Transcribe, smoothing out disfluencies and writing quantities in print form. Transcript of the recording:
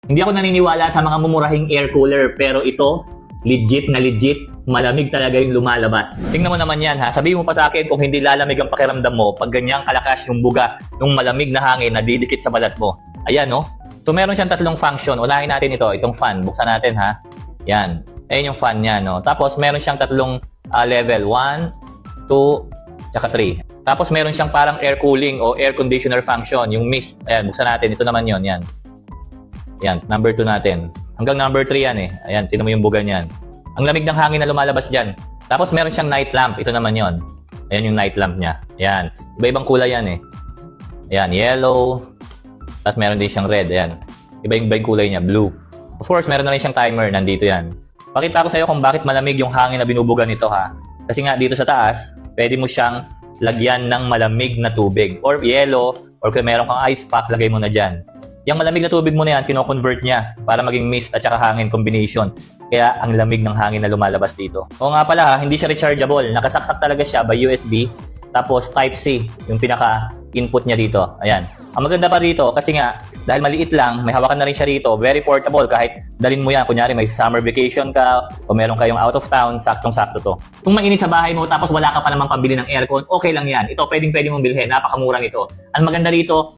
Hindi ako naniniwala sa mga mumurahing air cooler, pero ito, legit na legit, malamig talaga yung lumalabas. Tingnan mo naman yan ha, sabihin mo pa sa akin kung hindi lalamig ang pakiramdam mo pag ganyang kalakas yung buga, yung malamig na hangin na didikit sa balat mo. Ayan no. So meron siyang tatlong function. Unahin natin ito, itong fan. Buksan natin ha. Yan. Ayan yung fan niya no. Tapos meron siyang tatlong level. 1, 2, tsaka 3. Tapos meron siyang parang air cooling o air conditioner function. Yung mist. Ayan, buksan natin. Ito naman yon. Yan. Yan. Number 2 natin. Hanggang number 3 yan eh. Ayan, tinan mo yung buga niyan. Ang lamig ng hangin na lumalabas dyan. Tapos meron siyang night lamp. Ito naman yon. Ayan yung night lamp niya. Ayan. Iba-ibang kulay yan eh. Ayan, yellow. Tapos meron din siyang red. Ayan. Iba yung kulay niya. Blue. Of course, meron na rin siyang timer. Nandito yan. Pakita ko sa iyo kung bakit malamig yung hangin na binubuga nito ha. Kasi nga dito sa taas, pwede mo siyang lagyan ng malamig na tubig. Or yellow. Or kung meron kang ice pack, lagay mo na dyan. Yung malamig na tubig mo na yan, kino-convert niya para maging mist at saka hangin combination. Kaya ang lamig ng hangin na lumalabas dito. O nga pala ha, hindi siya rechargeable. Nakasaksak talaga siya by USB. Tapos Type-C, yung pinaka-input niya dito. Ayan. Ang maganda pa dito, kasi nga, dahil maliit lang, may hawakan na rin siya dito. Very portable, kahit dalhin mo yan. Kunyari, may summer vacation ka, o meron kayong out of town, saktong-sakto to. Kung mainit sa bahay mo, tapos wala ka pa namang pambili ng aircon, okay lang yan. Ito, pwedeng mong bilhin. Napakamura nito. Ang maganda rito,